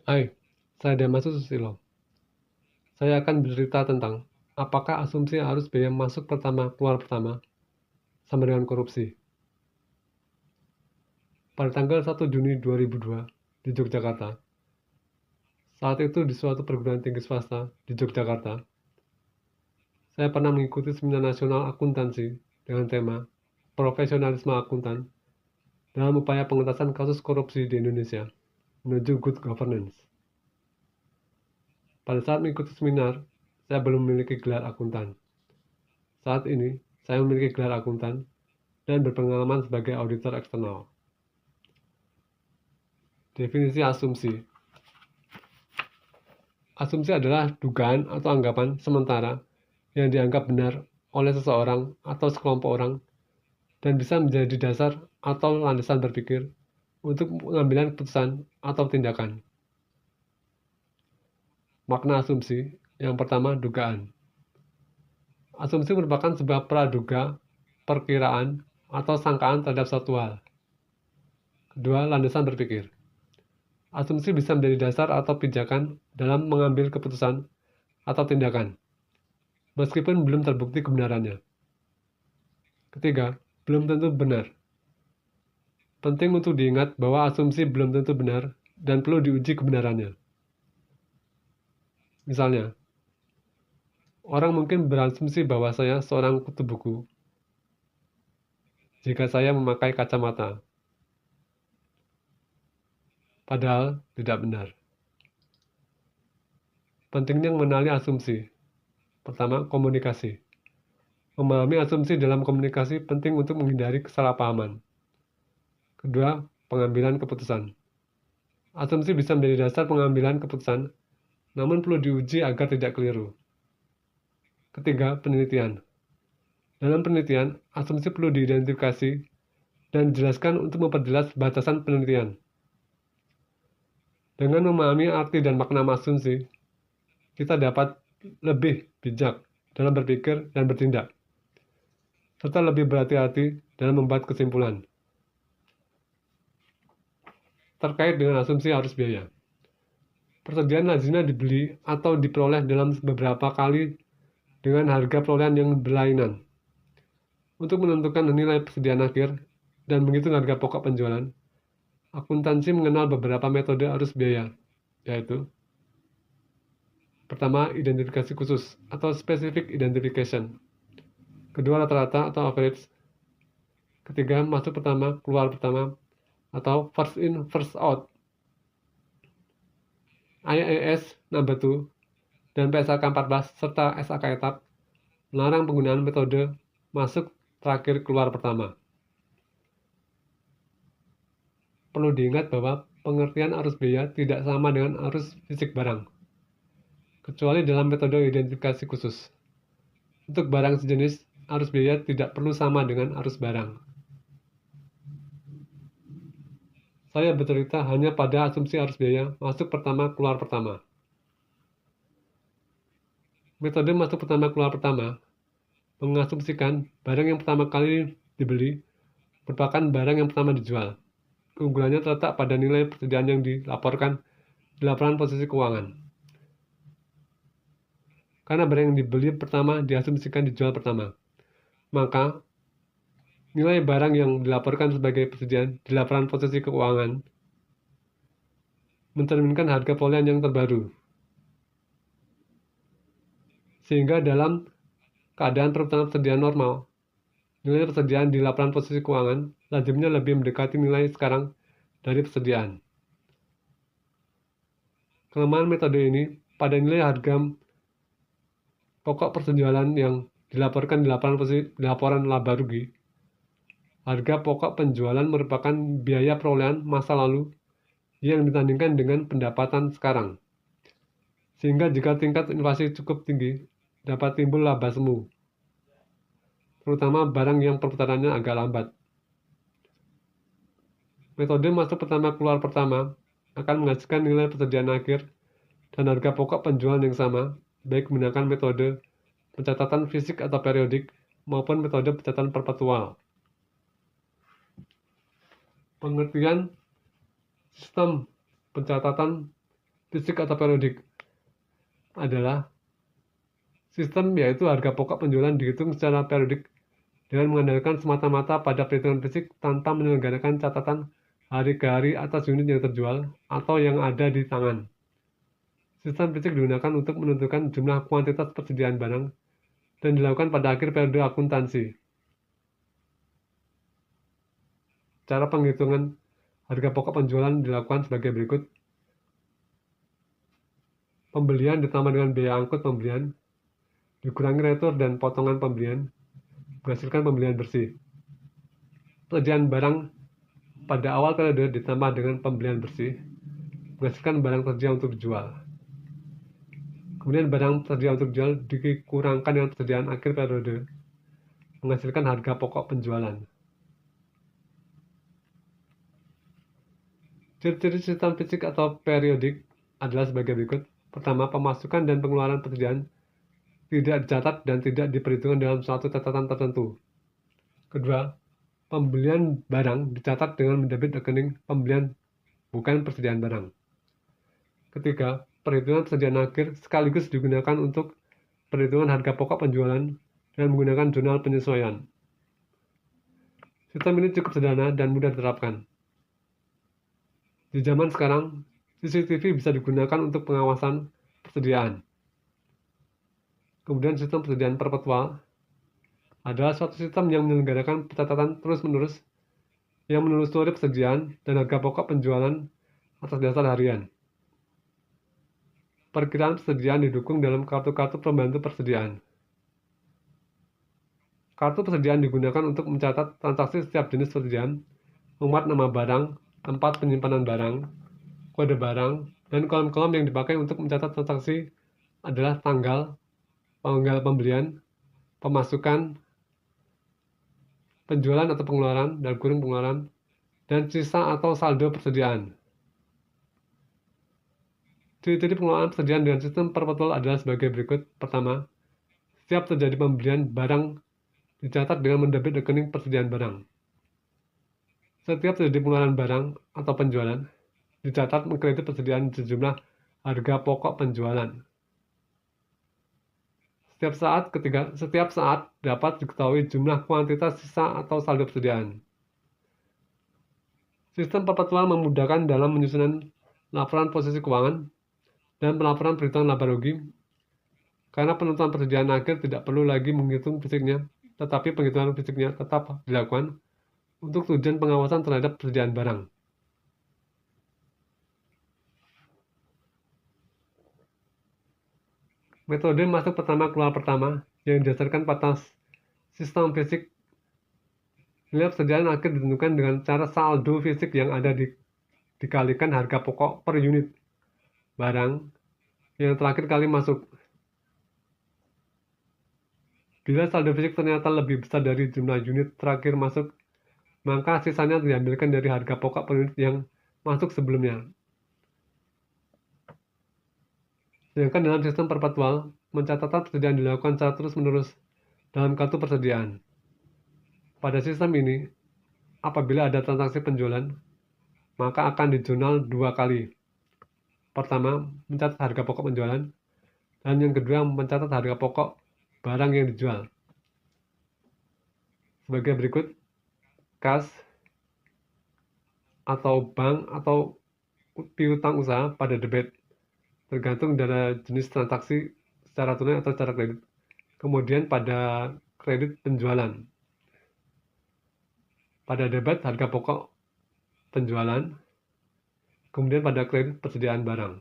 Hai, saya Damasus Susilo. Saya akan bercerita tentang apakah asumsi arus biaya masuk pertama keluar pertama sama dengan korupsi. Pada tanggal 1 Juni 2002 di Yogyakarta, saat itu di suatu perguruan tinggi swasta di Yogyakarta, saya pernah mengikuti seminar nasional akuntansi dengan tema Profesionalisme Akuntan dalam upaya pengentasan kasus korupsi di Indonesia menuju good governance. Pada saat mengikuti seminar, saya belum memiliki gelar akuntan. Saat ini, saya memiliki gelar akuntan dan berpengalaman sebagai auditor eksternal. Definisi asumsi. Asumsi adalah dugaan atau anggapan sementara yang dianggap benar oleh seseorang atau sekelompok orang dan bisa menjadi dasar atau landasan berpikir untuk pengambilan keputusan atau tindakan. Makna asumsi. Yang pertama, dugaan. Asumsi merupakan sebuah praduga, perkiraan, atau sangkaan terhadap suatu hal. Kedua, landasan berpikir. Asumsi bisa menjadi dasar atau pijakan dalam mengambil keputusan atau tindakan, meskipun belum terbukti kebenarannya. Ketiga, belum tentu benar. Penting untuk diingat bahwa asumsi belum tentu benar dan perlu diuji kebenarannya. Misalnya, orang mungkin berasumsi bahwa saya seorang kutu buku jika saya memakai kacamata, padahal tidak benar. Pentingnya mengenali asumsi. Pertama, komunikasi. Memahami asumsi dalam komunikasi penting untuk menghindari kesalahpahaman. Kedua, pengambilan keputusan. Asumsi bisa menjadi dasar pengambilan keputusan, namun perlu diuji agar tidak keliru. Ketiga, penelitian. Dalam penelitian, asumsi perlu diidentifikasi dan dijelaskan untuk memperjelas batasan penelitian. Dengan memahami arti dan makna asumsi, kita dapat lebih bijak dalam berpikir dan bertindak, serta lebih berhati-hati dalam membuat kesimpulan. Terkait dengan asumsi arus biaya. Persediaan lazimnya dibeli atau diperoleh dalam beberapa kali dengan harga perolehan yang berlainan. Untuk menentukan nilai persediaan akhir dan menghitung harga pokok penjualan, akuntansi mengenal beberapa metode arus biaya, yaitu pertama, identifikasi khusus atau specific identification. Kedua, rata-rata atau average. Ketiga, masuk pertama, keluar pertama, atau first in, first out. IAS number 2 dan PSAK 14 serta SAK etap melarang penggunaan metode masuk terakhir keluar pertama. Perlu diingat bahwa pengertian arus biaya tidak sama dengan arus fisik barang, kecuali dalam metode identifikasi khusus. Untuk barang sejenis, arus biaya tidak perlu sama dengan arus barang. Saya bercerita hanya pada asumsi arus biaya masuk pertama keluar pertama. Metode masuk pertama keluar pertama mengasumsikan barang yang pertama kali dibeli merupakan barang yang pertama dijual. Keunggulannya terletak pada nilai persediaan yang dilaporkan di laporan posisi keuangan. Karena barang yang dibeli pertama diasumsikan dijual pertama, maka nilai barang yang dilaporkan sebagai persediaan di laporan posisi keuangan mencerminkan harga perolehan yang terbaru. Sehingga dalam keadaan perputaran persediaan normal, nilai persediaan di laporan posisi keuangan lazimnya lebih mendekati nilai sekarang dari persediaan. Kelemahan metode ini pada nilai harga pokok penjualan yang dilaporkan di laporan laba rugi. Harga pokok penjualan merupakan biaya perolehan masa lalu yang ditandingkan dengan pendapatan sekarang. Sehingga jika tingkat inflasi cukup tinggi, dapat timbul laba semu, terutama barang yang perputarannya agak lambat. Metode masuk pertama keluar pertama akan menghasilkan nilai persediaan akhir dan harga pokok penjualan yang sama, baik menggunakan metode pencatatan fisik atau periodik maupun metode pencatatan perpetual. Pengertian sistem pencatatan fisik atau periodik adalah sistem yaitu harga pokok penjualan dihitung secara periodik dengan mengandalkan semata-mata pada perhitungan fisik tanpa menyelenggarakan catatan hari ke hari atas unit yang terjual atau yang ada di tangan. Sistem fisik digunakan untuk menentukan jumlah kuantitas persediaan barang dan dilakukan pada akhir periode akuntansi. Cara penghitungan harga pokok penjualan dilakukan sebagai berikut. Pembelian ditambah dengan biaya angkut pembelian, dikurangi retur dan potongan pembelian, menghasilkan pembelian bersih. Persediaan barang pada awal periode ditambah dengan pembelian bersih, menghasilkan barang tersedia untuk dijual. Kemudian barang tersedia untuk dijual dikurangkan dengan persediaan akhir periode, menghasilkan harga pokok penjualan. Ciri-ciri sistem fisik atau periodik adalah sebagai berikut. Pertama, pemasukan dan pengeluaran persediaan tidak dicatat dan tidak diperhitungkan dalam suatu catatan tertentu. Kedua, pembelian barang dicatat dengan mendebit rekening pembelian, bukan persediaan barang. Ketiga, perhitungan persediaan akhir sekaligus digunakan untuk perhitungan harga pokok penjualan dan menggunakan jurnal penyesuaian. Sistem ini cukup sederhana dan mudah diterapkan. Di zaman sekarang, CCTV bisa digunakan untuk pengawasan persediaan. Kemudian sistem persediaan perpetual adalah suatu sistem yang menyelenggarakan pencatatan terus-menerus yang menelusuri persediaan dan harga pokok penjualan atas dasar harian. Perkiraan persediaan didukung dalam kartu-kartu pembantu persediaan. Kartu persediaan digunakan untuk mencatat transaksi setiap jenis persediaan, memuat nama barang, tempat penyimpanan barang, kode barang, dan kolom-kolom yang dipakai untuk mencatat transaksi adalah tanggal pembelian, pemasukan, penjualan atau pengeluaran, dan kurung pengeluaran, dan sisa atau saldo persediaan. Ciri-ciri pengelolaan persediaan dengan sistem perpetual adalah sebagai berikut. Pertama, setiap terjadi pembelian barang dicatat dengan mendebit rekening persediaan barang. Setiap terjadi pengeluaran barang atau penjualan, dicatat mengkredit persediaan sejumlah harga pokok penjualan. Setiap saat dapat diketahui jumlah kuantitas sisa atau saldo persediaan. Sistem perpetual memudahkan dalam menyusun laporan posisi keuangan dan pelaporan perhitungan laba rugi, karena penentuan persediaan akhir tidak perlu lagi menghitung fisiknya, tetapi penghitungan fisiknya tetap dilakukan untuk tujuan pengawasan terhadap persediaan barang. Metode masuk pertama keluar pertama yang didasarkan pada sistem fisik, nilai persediaan akhir ditentukan dengan cara saldo fisik yang ada dikalikan harga pokok per unit barang yang terakhir kali masuk. Bila saldo fisik ternyata lebih besar dari jumlah unit terakhir masuk, maka sisanya diambilkan dari harga pokok per unit yang masuk sebelumnya. Sedangkan dalam sistem perpetual, pencatatan persediaan dilakukan secara terus-menerus dalam kartu persediaan. Pada sistem ini, apabila ada transaksi penjualan, maka akan dijurnal 2 kali. Pertama, mencatat harga pokok penjualan, dan yang kedua, mencatat harga pokok barang yang dijual. Sebagai berikut, kas atau bank atau piutang usaha pada debit, tergantung dari jenis transaksi secara tunai atau secara kredit. Kemudian pada kredit penjualan. Pada debit harga pokok penjualan, kemudian pada kredit persediaan barang.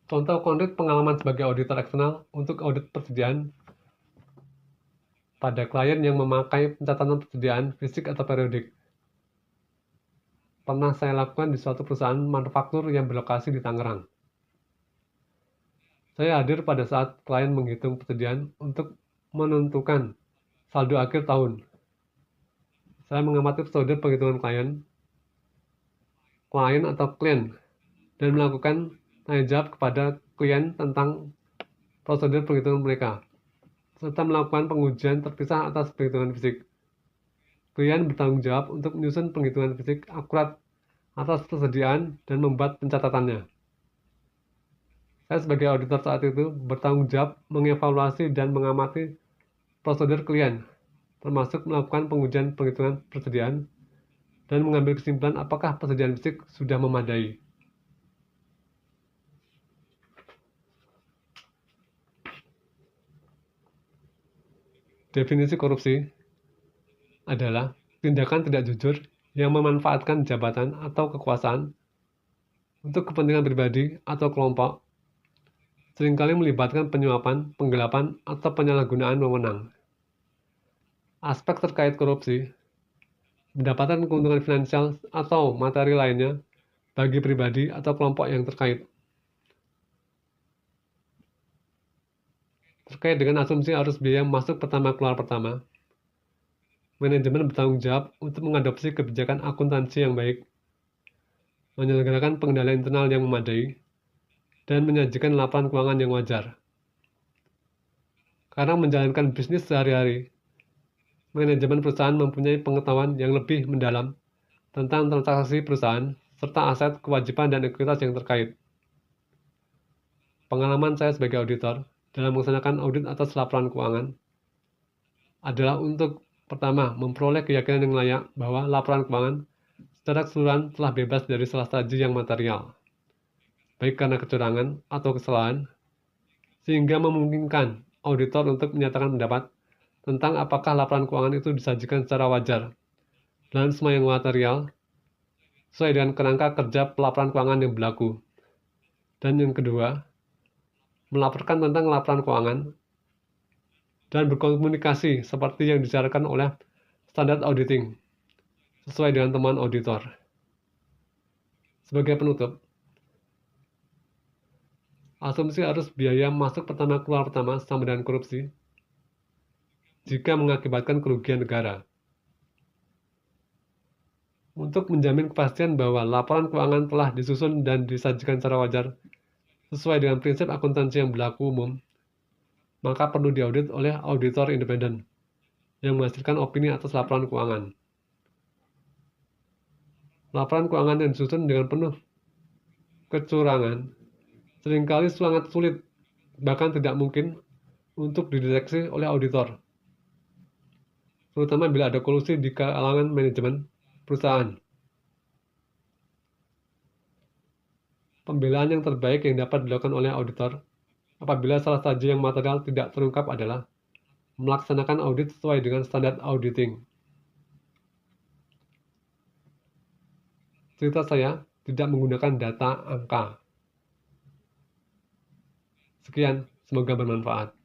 Contoh konkret pengalaman sebagai auditor eksternal untuk audit persediaan pada klien yang memakai pencatatan persediaan fisik atau periodik. Pernah saya lakukan di suatu perusahaan manufaktur yang berlokasi di Tangerang. Saya hadir pada saat klien menghitung persediaan untuk menentukan saldo akhir tahun. Saya mengamati prosedur penghitungan klien atau klien, dan melakukan tanya jawab kepada klien tentang prosedur penghitungan mereka, serta melakukan pengujian terpisah atas perhitungan fisik. klien bertanggung jawab untuk menyusun penghitungan fisik akurat atas persediaan dan membuat pencatatannya. Saya sebagai auditor saat itu bertanggung jawab mengevaluasi dan mengamati prosedur klien, termasuk melakukan pengujian penghitungan persediaan dan mengambil kesimpulan apakah persediaan fisik sudah memadai. Definisi korupsi adalah tindakan tidak jujur yang memanfaatkan jabatan atau kekuasaan untuk kepentingan pribadi atau kelompok, seringkali melibatkan penyuapan, penggelapan, atau penyalahgunaan wewenang. Aspek terkait korupsi, mendapatkan keuntungan finansial atau materi lainnya bagi pribadi atau kelompok yang terkait. Terkait dengan asumsi arus biaya masuk pertama keluar pertama, manajemen bertanggung jawab untuk mengadopsi kebijakan akuntansi yang baik, menyelenggarakan pengendalian internal yang memadai, dan menyajikan laporan keuangan yang wajar. Karena menjalankan bisnis sehari-hari, manajemen perusahaan mempunyai pengetahuan yang lebih mendalam tentang transaksi perusahaan, serta aset, kewajiban, dan ekuitas yang terkait. Pengalaman saya sebagai auditor dalam melaksanakan audit atas laporan keuangan adalah untuk pertama, memperoleh keyakinan yang layak bahwa laporan keuangan secara keseluruhan telah bebas dari salah saji yang material, baik karena kecurangan atau kesalahan, sehingga memungkinkan auditor untuk menyatakan pendapat tentang apakah laporan keuangan itu disajikan secara wajar dan semua yang material sesuai dengan kerangka kerja pelaporan keuangan yang berlaku. Dan yang kedua, melaporkan tentang laporan keuangan dan berkomunikasi seperti yang disyaratkan oleh standar auditing sesuai dengan temuan auditor. Sebagai penutup, asumsi arus biaya masuk pertama keluar pertama sama dengan korupsi jika mengakibatkan kerugian negara. Untuk menjamin kepastian bahwa laporan keuangan telah disusun dan disajikan secara wajar sesuai dengan prinsip akuntansi yang berlaku umum, maka perlu diaudit oleh auditor independen yang menghasilkan opini atas laporan keuangan. Laporan keuangan yang disusun dengan penuh kecurangan seringkali sangat sulit, bahkan tidak mungkin untuk dideteksi oleh auditor, terutama bila ada kolusi di kalangan manajemen perusahaan. Pembelaan yang terbaik yang dapat dilakukan oleh auditor apabila salah saji yang material tidak terungkap adalah melaksanakan audit sesuai dengan standar auditing. Cerita saya tidak menggunakan data angka. Sekian, semoga bermanfaat.